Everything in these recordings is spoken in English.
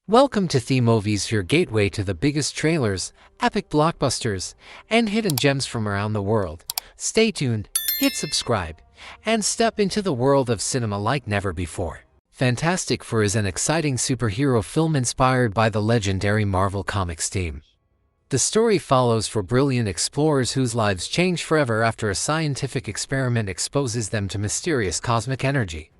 Welcome to Themovies, your gateway to the biggest trailers, epic blockbusters, and hidden gems from around the world. Stay tuned, hit subscribe, and step into the world of cinema like never before. Fantastic Four is an exciting superhero film inspired by the legendary Marvel Comics team. The story follows four brilliant explorers whose lives change forever after a scientific experiment exposes them to mysterious cosmic energy.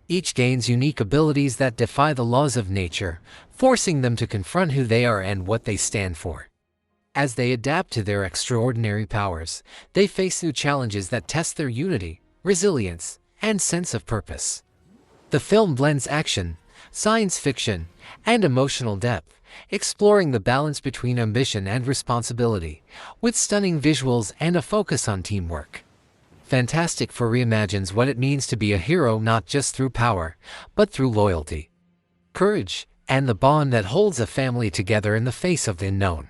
Each gains unique abilities that defy the laws of nature, forcing them to confront who they are and what they stand for. As they adapt to their extraordinary powers, they face new challenges that test their unity, resilience, and sense of purpose. The film blends action, science fiction, and emotional depth, exploring the balance between ambition and responsibility, with stunning visuals and a focus on teamwork. Fantastic Four reimagines what it means to be a hero not just through power, but through loyalty, courage, and the bond that holds a family together in the face of the unknown.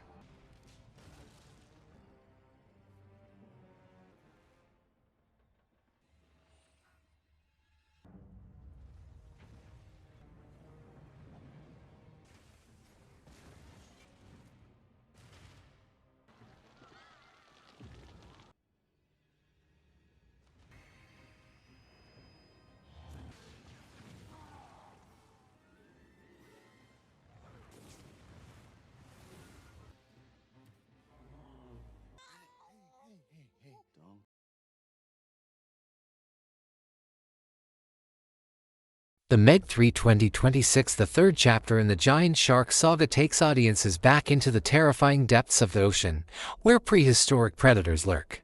The Meg 3 2026, the third chapter in the giant shark saga, takes audiences back into the terrifying depths of the ocean, where prehistoric predators lurk.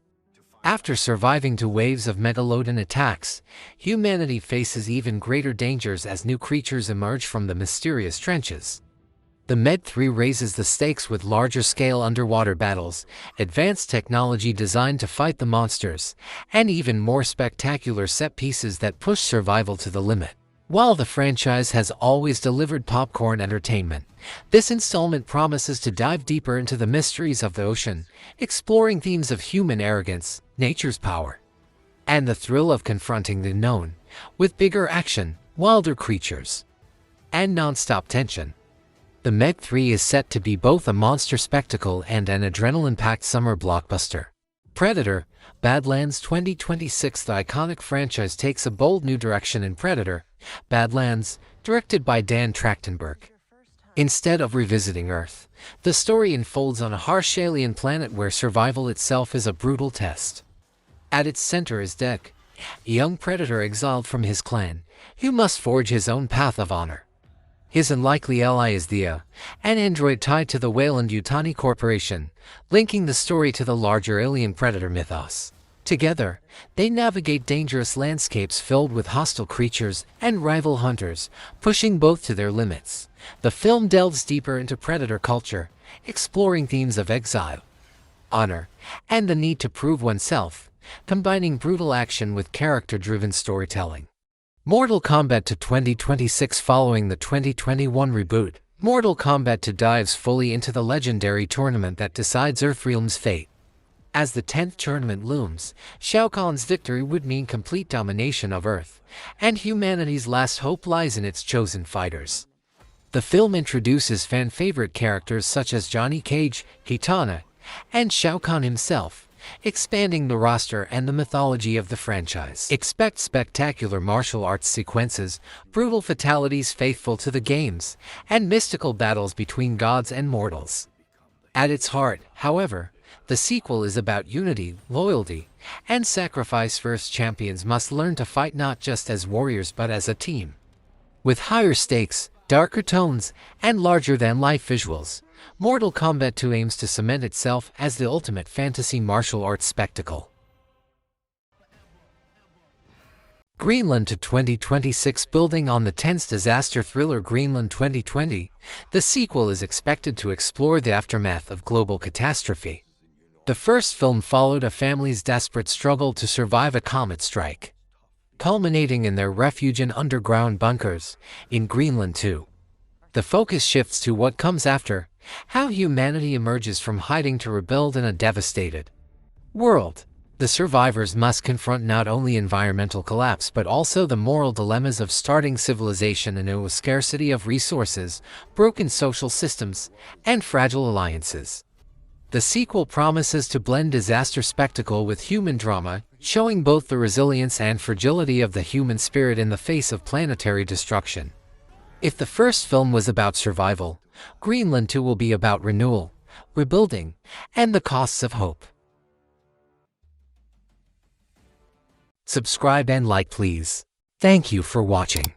After surviving two waves of megalodon attacks, humanity faces even greater dangers as new creatures emerge from the mysterious trenches. The Meg 3 raises the stakes with larger-scale underwater battles, advanced technology designed to fight the monsters, and even more spectacular set pieces that push survival to the limit. While the franchise has always delivered popcorn entertainment, this installment promises to dive deeper into the mysteries of the ocean, exploring themes of human arrogance, nature's power, and the thrill of confronting the unknown, with bigger action, wilder creatures, and non-stop tension. The Meg 3 is set to be both a monster spectacle and an adrenaline-packed summer blockbuster. Predator: Badlands 2026. The iconic franchise takes a bold new direction in Predator: Badlands, directed by Dan Trachtenberg. Instead of revisiting Earth, the story unfolds on a harsh alien planet where survival itself is a brutal test. At its center is Dek, a young predator exiled from his clan, who must forge his own path of honor. His unlikely ally is Thea, an android tied to the Weyland-Yutani Corporation, linking the story to the larger alien predator mythos. Together, they navigate dangerous landscapes filled with hostile creatures and rival hunters, pushing both to their limits. The film delves deeper into predator culture, exploring themes of exile, honor, and the need to prove oneself, combining brutal action with character-driven storytelling. Mortal Kombat 2 2026. Following the 2021 reboot, Mortal Kombat 2 dives fully into the legendary tournament that decides Earthrealm's fate. As the 10th tournament looms, Shao Kahn's victory would mean complete domination of Earth, and humanity's last hope lies in its chosen fighters. The film introduces fan-favorite characters such as Johnny Cage, Kitana, and Shao Kahn himself, expanding the roster and the mythology of the franchise. Expect spectacular martial arts sequences, brutal fatalities faithful to the games, and mystical battles between gods and mortals. At its heart, however, the sequel is about unity, loyalty, and sacrifice. First champions must learn to fight not just as warriors but as a team. With higher stakes, darker tones, and larger-than-life visuals, Mortal Kombat 2 aims to cement itself as the ultimate fantasy martial arts spectacle. Greenland 2026. Building on the tense disaster thriller Greenland 2020, the sequel is expected to explore the aftermath of global catastrophe. The first film followed a family's desperate struggle to survive a comet strike, culminating in their refuge in underground bunkers. In Greenland 2, the focus shifts to what comes after, how humanity emerges from hiding to rebuild in a devastated world. The survivors must confront not only environmental collapse but also the moral dilemmas of starting civilization in a scarcity of resources, broken social systems, and fragile alliances. The sequel promises to blend disaster spectacle with human drama, showing both the resilience and fragility of the human spirit in the face of planetary destruction. If the first film was about survival, Greenland 2 will be about renewal, rebuilding, and the costs of hope. Subscribe and like please. Thank you for watching.